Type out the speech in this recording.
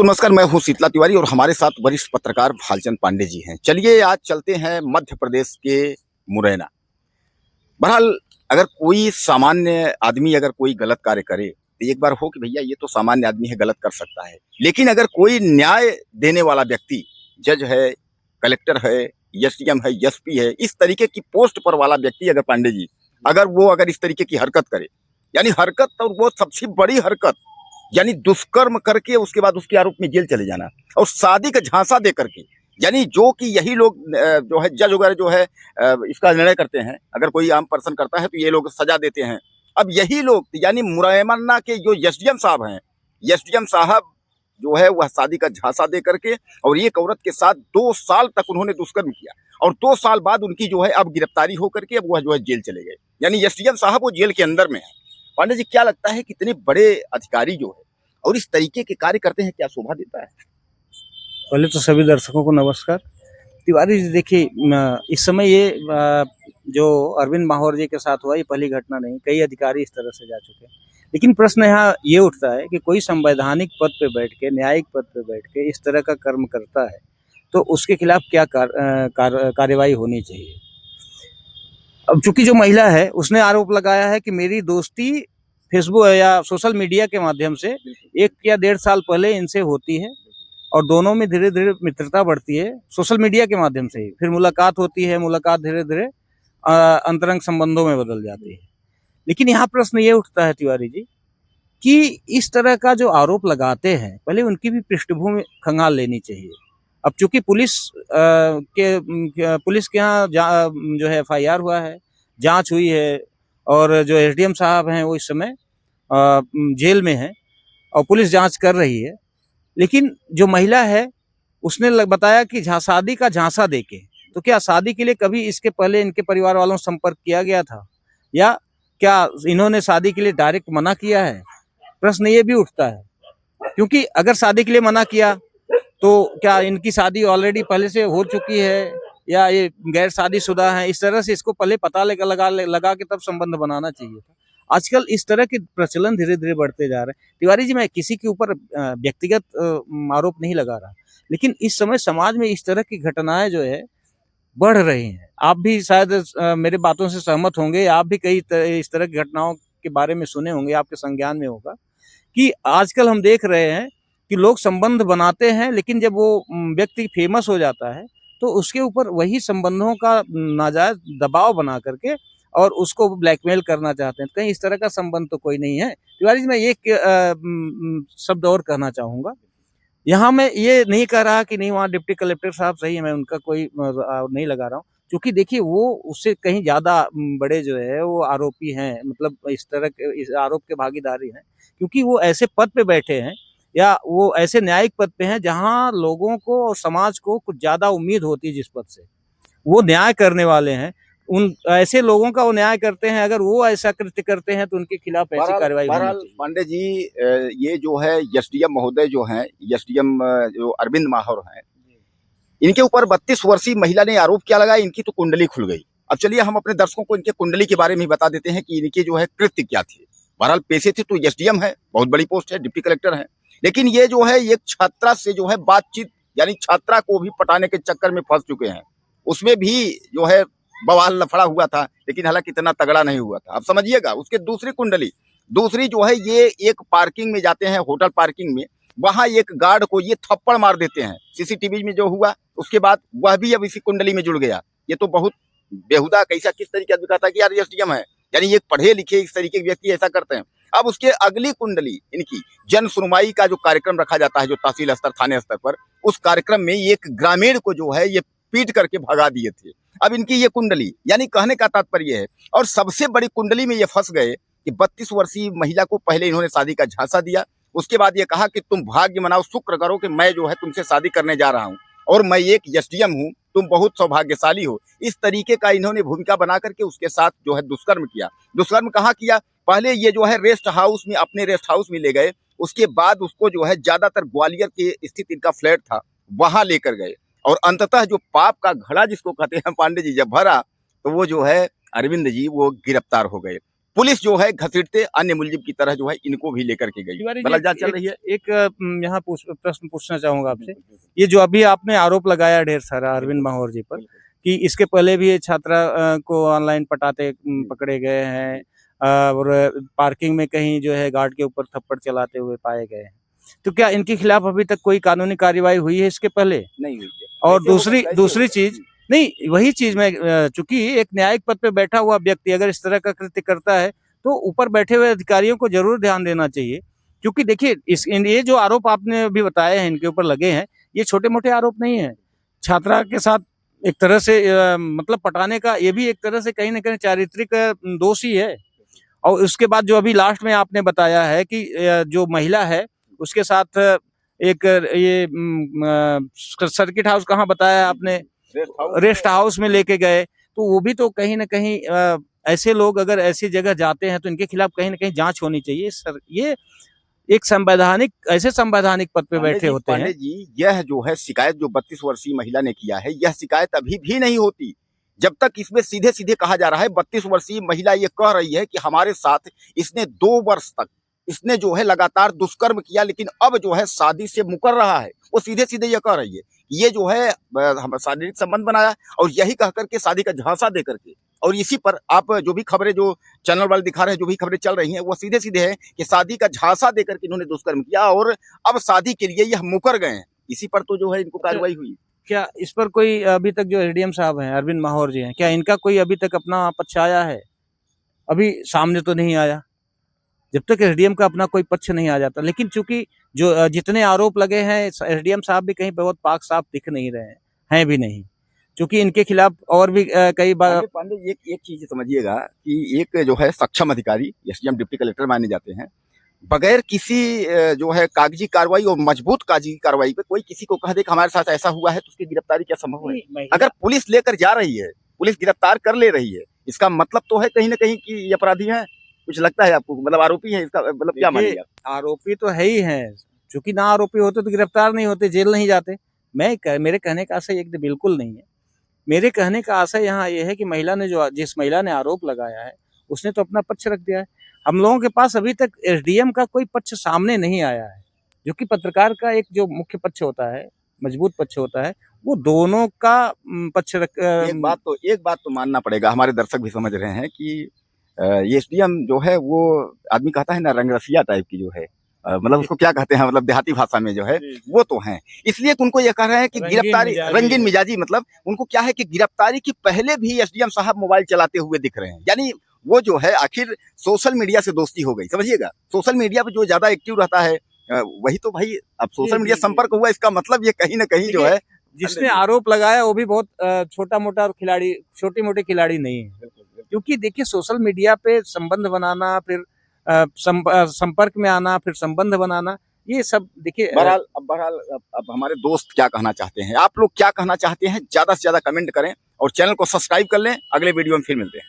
दोस्तों नमस्कार, मैं हूं शीतला तिवारी और हमारे साथ वरिष्ठ पत्रकार भालचंद पांडे जी हैं। चलिए आज चलते हैं मध्य प्रदेश के मुरैना। बहरहाल अगर कोई सामान्य आदमी अगर कोई गलत कार्य करे तो एक बार हो कि भैया ये तो सामान्य आदमी है, गलत कर सकता है। लेकिन अगर कोई न्याय देने वाला व्यक्ति, जज है, कलेक्टर है, एसडीएम है, एसपी है, इस तरीके की पोस्ट पर वाला व्यक्ति अगर पांडे जी अगर इस तरीके की हरकत करे, यानी हरकत और वो सबसे बड़ी हरकत, यानी दुष्कर्म करके उसके बाद उसके आरोप में जेल चले जाना और शादी का झांसा दे करके, यानी जो कि यही लोग जो है जज वगैरह जो है इसका निर्णय करते हैं। अगर कोई आम पर्सन करता है तो ये लोग सजा देते हैं। अब यही लोग यानी मुरैना के जो एसडीएम साहब हैं, एसडीएम साहब जो है वह शादी का झांसा दे करके और एक औरत के साथ 2 साल तक उन्होंने दुष्कर्म किया और 2 साल बाद उनकी जो है अब गिरफ्तारी होकर के अब वह जो है जेल चले गए। यानी एसडीएम साहब वो जेल के अंदर में है। पांडे जी, क्या लगता है कितने बड़े अधिकारी जो है और इस तरीके के कार्य करते हैं, क्या शोभा देता है? पहले तो सभी दर्शकों को नमस्कार। तिवारी जी देखिए, इस समय ये जो अरविंद माहौर जी के साथ हुआ ये पहली घटना नहीं, कई अधिकारी इस तरह से जा चुके हैं। लेकिन प्रश्न यहाँ ये उठता है कि कोई संवैधानिक पद पे बैठ के, न्यायिक पद पे बैठ के इस तरह का कर्म करता है तो उसके खिलाफ क्या कार्यवाही होनी चाहिए। अब चूंकि जो महिला है उसने आरोप लगाया है कि मेरी दोस्ती फेसबुक या सोशल मीडिया के माध्यम से 1 या 1.5 साल पहले इनसे होती है और दोनों में धीरे धीरे मित्रता बढ़ती है सोशल मीडिया के माध्यम से ही, फिर मुलाकात होती है, मुलाकात धीरे धीरे अंतरंग संबंधों में बदल जाती है। लेकिन यहाँ प्रश्न ये उठता है तिवारी जी कि इस तरह का जो आरोप लगाते हैं पहले उनकी भी पृष्ठभूमि खंगाल लेनी चाहिए। अब चूंकि पुलिस के यहाँ जो है FIR हुआ है, जांच हुई है और जो एसडीएम साहब हैं वो इस समय जेल में हैं और पुलिस जांच कर रही है। लेकिन जो महिला है उसने बताया कि शादी का झांसा देके, तो क्या शादी के लिए कभी इसके पहले इनके परिवार वालों से संपर्क किया गया था या क्या इन्होंने शादी के लिए डायरेक्ट मना किया है? प्रश्न ये भी उठता है, क्योंकि अगर शादी के लिए मना किया तो क्या इनकी शादी ऑलरेडी पहले से हो चुकी है या ये गैर शादीशुदा है? इस तरह से इसको पहले पता लगा के तब संबंध बनाना चाहिए था। आजकल इस तरह के प्रचलन धीरे धीरे बढ़ते जा रहे हैं। तिवारी जी, मैं किसी के ऊपर व्यक्तिगत आरोप नहीं लगा रहा, लेकिन इस समय समाज में इस तरह की घटनाएं जो है बढ़ रही हैं। आप भी शायद मेरे बातों से सहमत होंगे, आप भी कई इस तरह की घटनाओं के बारे में सुने होंगे, आपके संज्ञान में होगा कि आजकल हम देख रहे हैं कि लोग संबंध बनाते हैं, लेकिन जब वो व्यक्ति फेमस हो जाता है तो उसके ऊपर वही संबंधों का नाजायज दबाव बना करके और उसको ब्लैकमेल करना चाहते हैं। कहीं इस तरह का संबंध तो कोई नहीं है। तिवारी जी, मैं एक शब्द और कहना चाहूँगा। यहाँ मैं ये नहीं कह रहा कि नहीं वहाँ डिप्टी कलेक्टर साहब सही है, मैं उनका कोई नहीं लगा रहा हूँ, क्योंकि देखिए वो उससे कहीं ज़्यादा बड़े जो है वो आरोपी हैं, मतलब इस तरह के इस आरोप के भागीदारी हैं, क्योंकि वो ऐसे पद पे बैठे हैं या वो ऐसे न्यायिक पद पे हैं जहाँ लोगों को और समाज को कुछ ज़्यादा उम्मीद होती है जिस पद से वो न्याय करने वाले हैं। उन ऐसे लोगों का वो न्याय करते हैं, अगर वो ऐसा कृत्य करते हैं तो उनके खिलाफ ऐसी कार्रवाई होनी चाहिए। पांडे जी, ये जो है एसडीएम महोदय जो हैं, एसडीएम जो अरविंद माहौर हैं, इनके ऊपर 32 वर्षीय महिला ने आरोप क्या लगाया, इनकी तो कुंडली खुल गई। अब चलिए हम अपने दर्शकों को इनके कुंडली के बारे में बता देते हैं कि इनके जो है कृत्य क्या थे। बहरहाल पेशे थे तो एसडीएम है, बहुत बड़ी पोस्ट है, डिप्टी कलेक्टर है, लेकिन ये जो है एक छात्रा से जो है बातचीत, यानी छात्रा को भी पटाने के चक्कर में फंस चुके हैं। उसमें भी जो है बवाल लफड़ा हुआ था, लेकिन हालांकि इतना तगड़ा नहीं हुआ था। अब समझिएगा उसके दूसरी कुंडली, दूसरी जो है ये एक पार्किंग में जाते हैं, होटल पार्किंग में, वहां एक गार्ड को ये थप्पड़ मार देते हैं। सीसीटीवी में जो हुआ उसके बाद वह भी अब इसी कुंडली में जुड़ गया। ये तो बहुत बेहुदा, कैसा किस तरीके से दिखाता कि यार एसडीएम है, यानी एक पढ़े लिखे इस तरीके के व्यक्ति ऐसा करते हैं। अब उसके अगली कुंडली इनकी जन सुनवाई का जो कार्यक्रम रखा जाता है जो तहसील स्तर थाने स्तर पर, उस कार्यक्रम में एक ग्रामीण को जो है ये पीट करके भगा दिए थे। अब इनकी ये कुंडली, यानी कहने का तात्पर्य है, और सबसे बड़ी कुंडली में ये फंस गए कि 32 वर्षीय महिला को पहले इन्होंने शादी का झांसा दिया, उसके बाद ये कहा कि तुम भाग्य मनाओ, शुक्र करो कि मैं जो है तुमसे शादी करने जा रहा हूँ और मैं एक एसडीएम हूँ, तुम बहुत सौभाग्यशाली हो। इस तरीके का इन्होंने भूमिका बना करके उसके साथ जो है दुष्कर्म किया। दुष्कर्म कहाँ किया? पहले ये जो है रेस्ट हाउस में, अपने रेस्ट हाउस में ले गए, उसके बाद उसको जो है ज्यादातर ग्वालियर के स्थित इनका फ्लैट था वहां लेकर गए और अंततः जो पाप का घड़ा जिसको कहते हैं पांडे जी जब भरा तो वो जो है अरविंद जी वो गिरफ्तार हो गए। पुलिस जो है घसीटते अन्य मुलजिम की तरह जो है इनको भी लेकर के गई। तिवारी बला जी, जांच चल रही है। एक यहाँ प्रश्न पूछना चाहूंगा आपसे। ये जो अभी आपने आरोप लगाया ढेर सारा अरविंद माहौर जी पर कि इसके पहले भी ये छात्रा को ऑनलाइन पटाते पकड़े गए हैं और पार्किंग में कहीं जो है गार्ड के ऊपर थप्पड़ चलाते हुए पाए गए हैं, तो क्या इनके खिलाफ अभी तक कोई कानूनी कार्रवाई हुई है इसके पहले? नहीं हुई है। और कैसे दूसरी होगा? चीज, नहीं वही चीज में चूंकि एक न्यायिक पद पे बैठा हुआ व्यक्ति अगर इस तरह का कृत्य करता है तो ऊपर बैठे हुए अधिकारियों को जरूर ध्यान देना चाहिए। क्योंकि देखिए ये जो आरोप आपने अभी बताए हैं इनके ऊपर लगे हैं, ये छोटे मोटे आरोप नहीं है। छात्रा के साथ एक तरह से मतलब पटाने का ये भी एक तरह से कहीं ना कहीं चारित्रिक दोष ही है। और उसके बाद जो अभी लास्ट में आपने बताया है कि जो महिला है उसके साथ एक ये सर्किट हाउस कहाँ बताया आपने, रेस्ट हाउस में लेके गए, तो वो भी तो कहीं ना कहीं ऐसे लोग अगर ऐसी जगह जाते हैं तो इनके खिलाफ कहीं ना कहीं जांच होनी चाहिए। सर ये एक ऐसे संवैधानिक पद पे बैठे होते हैं। पांडे जी, यह जो है शिकायत जो 32 वर्षीय महिला ने किया है, यह शिकायत अभी भी नहीं होती जब तक इसमें सीधे सीधे कहा जा रहा है। 32 वर्षीय महिला ये कह रही है कि हमारे साथ इसने 2 वर्ष तक इसने जो है लगातार दुष्कर्म किया, लेकिन अब जो है शादी से मुकर रहा है। वो सीधे सीधे ये कह रही है ये जो है हम शारीरिक संबंध बनाया और यही कह करके शादी का झांसा दे करके, और इसी पर आप जो भी खबरें जो चैनल वाले दिखा रहे हैं, जो भी खबरें चल रही हैं, वो सीधे सीधे है कि शादी का झांसा देकर के इन्होंने दुष्कर्म किया और अब शादी के लिए यह मुकर गए हैं। इसी पर तो जो है इनको कार्रवाई हुई। क्या इस पर कोई अभी तक जो एसडीएम साहब हैं अरविंद माहौर जी हैं, क्या इनका कोई अभी तक अपना पक्ष आया है? अभी सामने तो नहीं आया। जब तक एसडीएम का अपना कोई पक्ष नहीं आ जाता, लेकिन चूंकि जो जितने आरोप लगे हैं एसडीएम साहब भी कहीं बहुत पाक साफ दिख नहीं रहे हैं भी नहीं, क्योंकि इनके खिलाफ और भी कई बार। पांडे एक चीज समझिएगा कि एक जो है सक्षम अधिकारी एसडीएम डिप्टी कलेक्टर माने जाते हैं, बगैर किसी जो है कागजी कार्रवाई और मजबूत कागजी कार्रवाई पे कोई किसी को कह दे कि हमारे साथ ऐसा हुआ है तो उसकी गिरफ्तारी क्या संभव है? अगर पुलिस लेकर जा रही है, पुलिस गिरफ्तार कर ले रही है, इसका मतलब तो है कहीं ना कहीं कि ये अपराधी है। कुछ लगता है आपको, मतलब आरोपी है, इसका मतलब क्या मानिएगा? आरोपी तो है ही है, क्योंकि ना आरोपी होते तो गिरफ्तार नहीं होते, जेल नहीं जाते। मेरे कहने का आशय एक बिल्कुल नहीं है। मेरे कहने का आशय यहाँ ये है कि जिस महिला ने आरोप लगाया है उसने तो अपना पक्ष रख दिया है। हम लोगों के पास अभी तक एसडीएम का कोई पक्ष सामने नहीं आया है, जो कि पत्रकार का एक जो मुख्य पक्ष होता है, मजबूत पक्ष होता है, वो दोनों का पक्ष रख। एक बात तो मानना पड़ेगा, हमारे दर्शक भी समझ रहे हैं कि ये एसडीएम जो है वो आदमी कहता है ना रंगरसिया टाइप की जो है, मतलब उसको क्या कहते हैं, मतलब देहाती भाषा में जो है वो तो हैं। इसलिए उनको ये कह रहे हैं कि गिरफ्तारी रंगीन मिजाजी, मतलब उनको क्या है कि गिरफ्तारी के पहले भी एसडीएम साहब मोबाइल चलाते हुए दिख रहे हैं। यानी वो जो है आखिर सोशल मीडिया से दोस्ती हो गई, समझिएगा। सोशल मीडिया पे जो ज्यादा एक्टिव रहता है वही तो भाई अब सोशल मीडिया संपर्क हुआ, इसका मतलब ये कहीं ना कहीं जो है जिसने आरोप लगाया वो भी बहुत छोटा मोटा खिलाड़ी, छोटे मोटे खिलाड़ी नहीं है। क्योंकि देखिए सोशल मीडिया पे संबंध बनाना, फिर संपर्क में आना, फिर संबंध बनाना, ये सब देखिए। बहरहाल अब हमारे दोस्त क्या कहना चाहते हैं, आप लोग क्या कहना चाहते हैं, ज्यादा से ज्यादा कमेंट करें और चैनल को सब्सक्राइब कर लें। अगले वीडियो में फिर मिलते हैं।